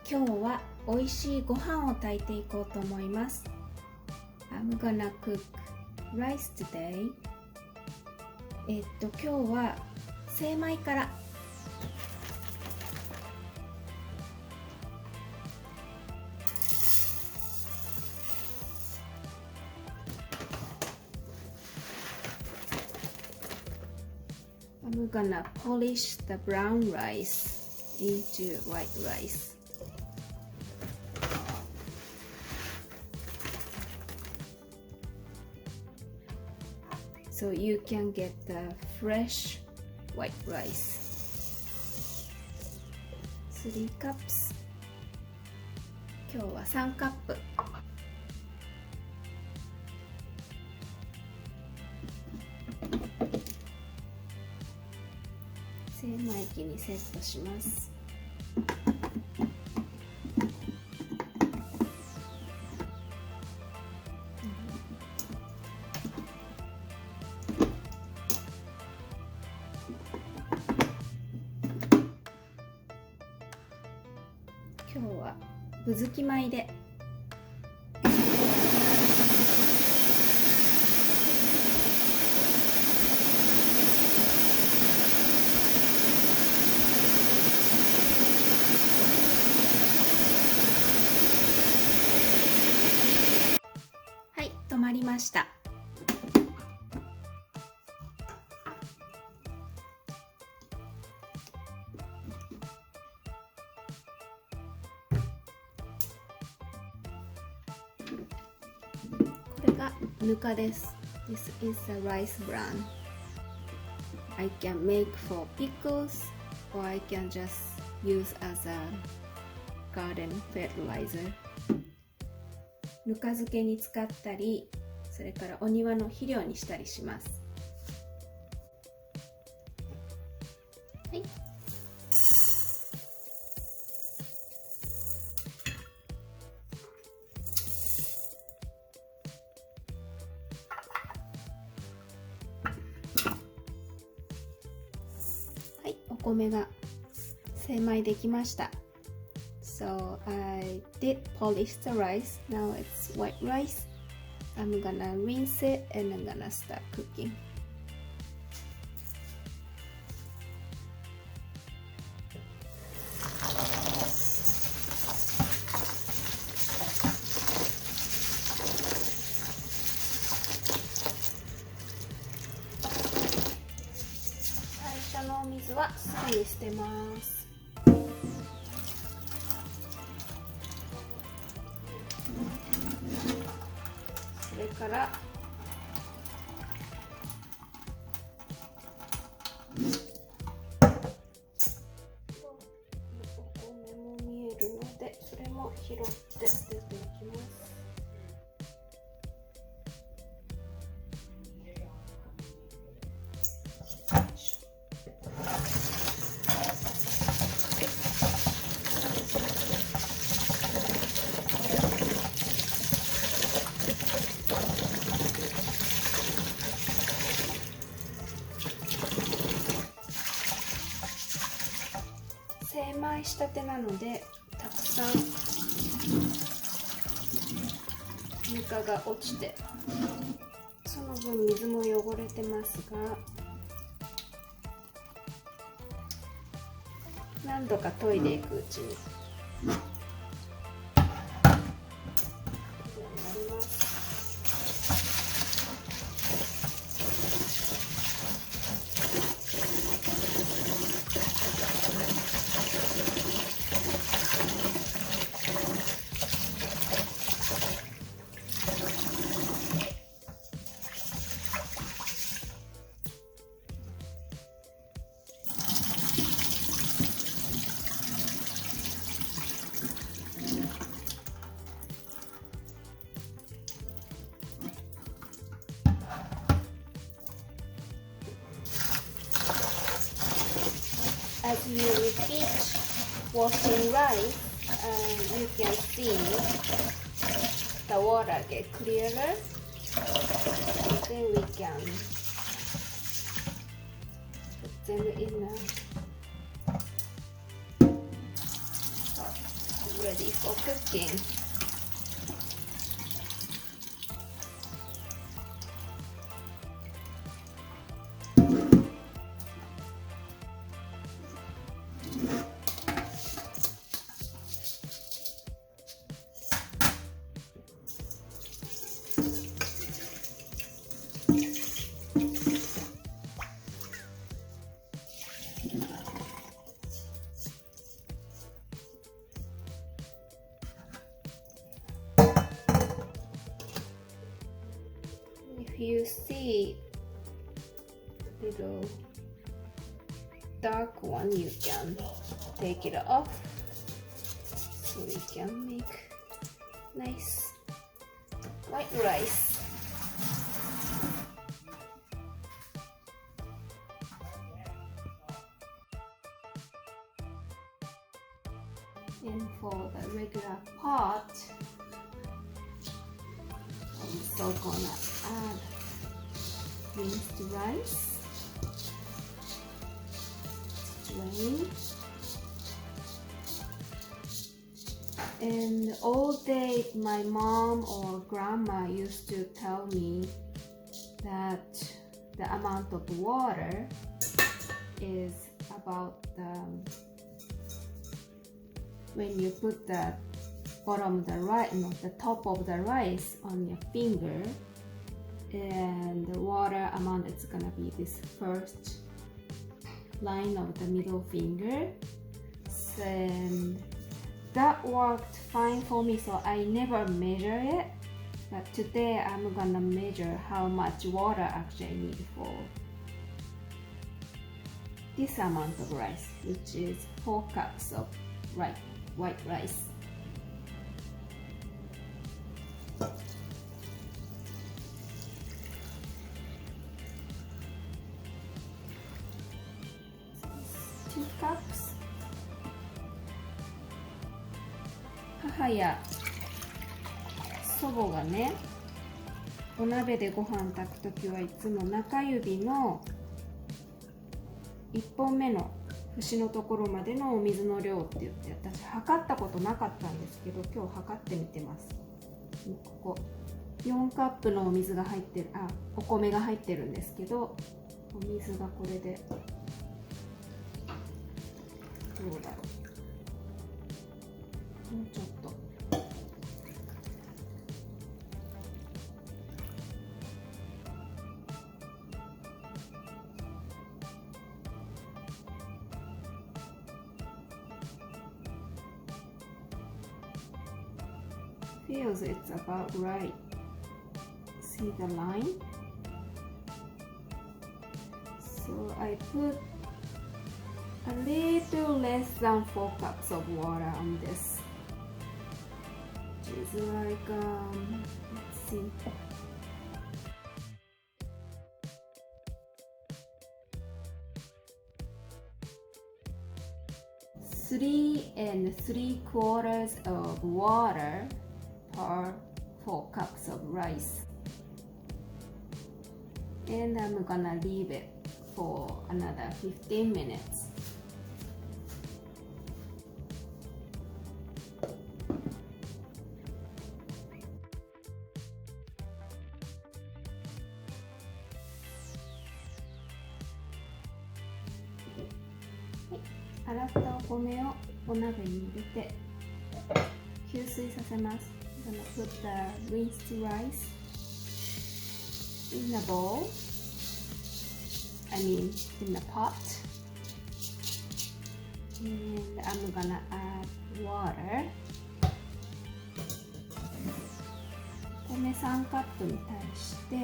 今日は美味しいご飯を炊いていこうと思います。I'm gonna cook rice today. 今日は精米からI'm gonna polish the brown rice into white rice. So you can get the fresh white rice. 3 cups. 今日は3カップ。精米機にセットします。今日は分づき米ではい、止まりました。これがぬかです。This is a rice bran. I can make for pickles or I can just use as a garden fertilizer. ぬか漬けに使ったり、それからお庭の肥料にしたりします。はい。はい、お米が精米できました。So I did polish the rice. Now it's white rice. I'm gonna rinse it and I'm gonna start cooking. 最初のお水はすぐに捨てます。それからお米も見えるので、それも拾って出ていきます。精米したてなのでたくさんぬかが落ちて、その分水も汚れてますが、何度か研いでいくうちにAs you repeat washing rice, you can see the water get clearer. Then we can put them in a ready for cooking. If you see little dark one, you can take it off so you can make nice white rice. And for the regular pot, I'm still gonna add minced rice, strain, and all day my mom or grandma used to tell me that the amount of water is about when you put the bottom of the rice, the top of the rice on your finger, and the water amount is gonna be this first line of the middle finger. And that worked fine for me, so I never measure it. But today I'm gonna measure how much water actually I need for this amount of rice, which is 4 cups of white rice. Two cups. 母や祖母がね、お鍋でご飯炊くときはいつも中指の1本目の節のところまでのお水の量って言って、私測ったことなかったんですけど、今日測ってみてます。ここ4カップのお水が入ってる、お米が入ってるんですけど、お水がこれでどうだろう、もうちょっと。Feels it's about right. See the line? So I put a little less than 4 cups of water on this. Which is like, let's see. 3 3/4 of water per 4 cups of rice, and I'm gonna leave it for another 15 minutes.洗ったお米をお鍋に入れて吸水させます。I'm gonna put the rinsed rice in a bowl, in a pot, and I'm gonna add water. 米3カップに対して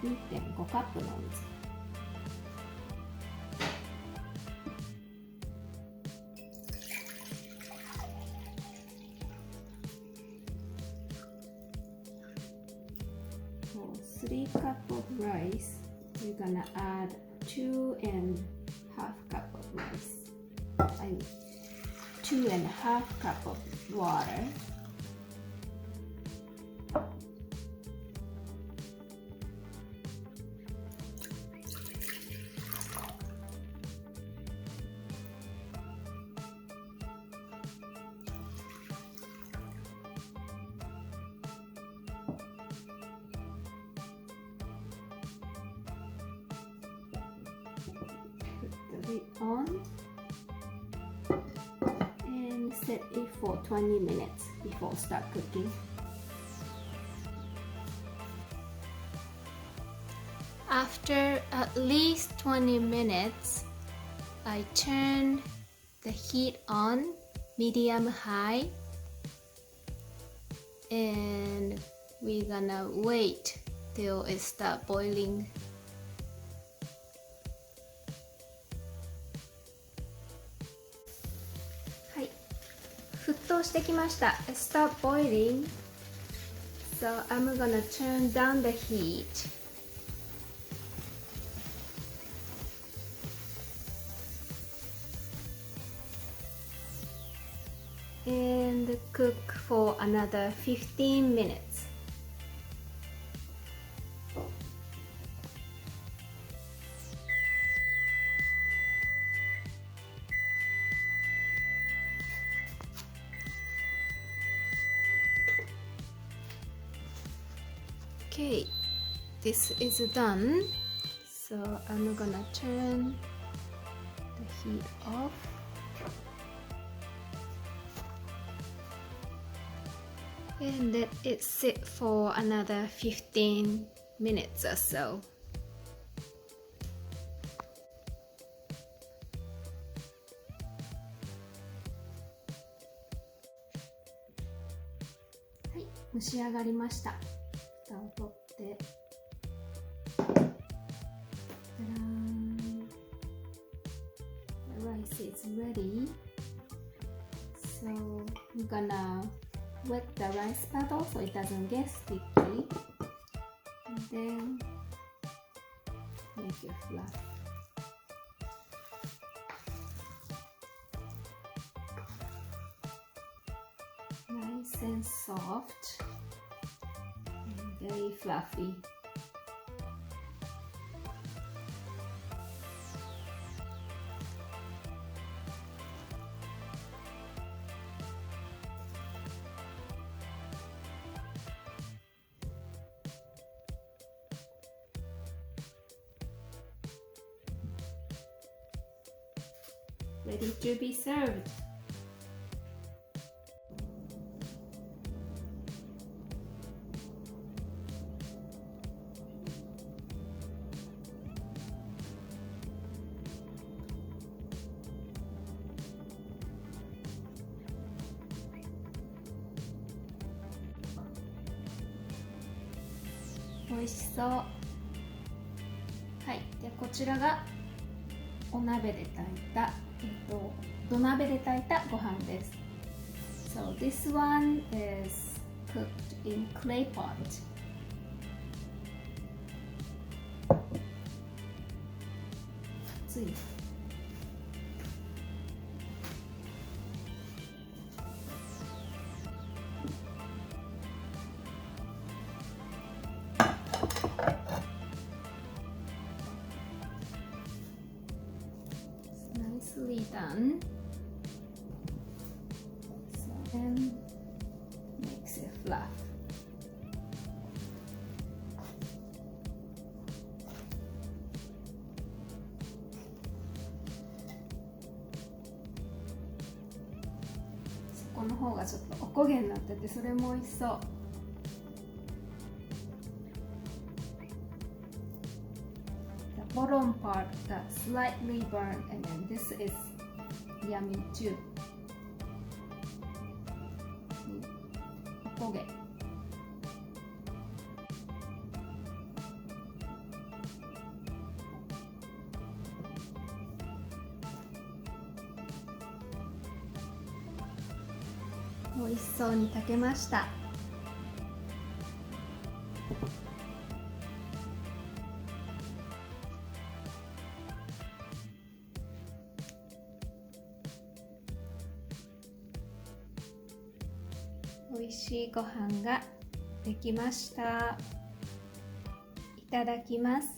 2.5 カップのお水。3 cup of rice, you're gonna add 2.5 cup of rice. 2.5 cup of water. it on and set it for 20 minutes before start cooking. After at least 20 minutes, I turn the heat on medium high and we're gonna wait till it start boiling. はい、沸騰してきました。It start boiling, so I'm gonna turn down the heat. And cook for another 15 minutes. Okay, this is done. So I'm gonna turn the heat off. And let it sit for another 15 minutes or so. はい、蒸し上がりました。蓋を取って、The rice is ready. So I'm gonna wet the rice paddle so it doesn't get sticky, and then make it flat. Nice and soft and very fluffy. Ready to be served. 美味しそう。はい、でこちらがお鍋で炊いた土鍋で炊いたご飯です。So this one is cooked in clay pot. 熱い。Nicely done. So then makes it fluff. そこの方がちょっとおこげになってて、それも美味しそう。Bottom part got slightly burned, and then this is yummy too. おこげ。美味しそうに炊けました。美味しいご飯ができました。いただきます。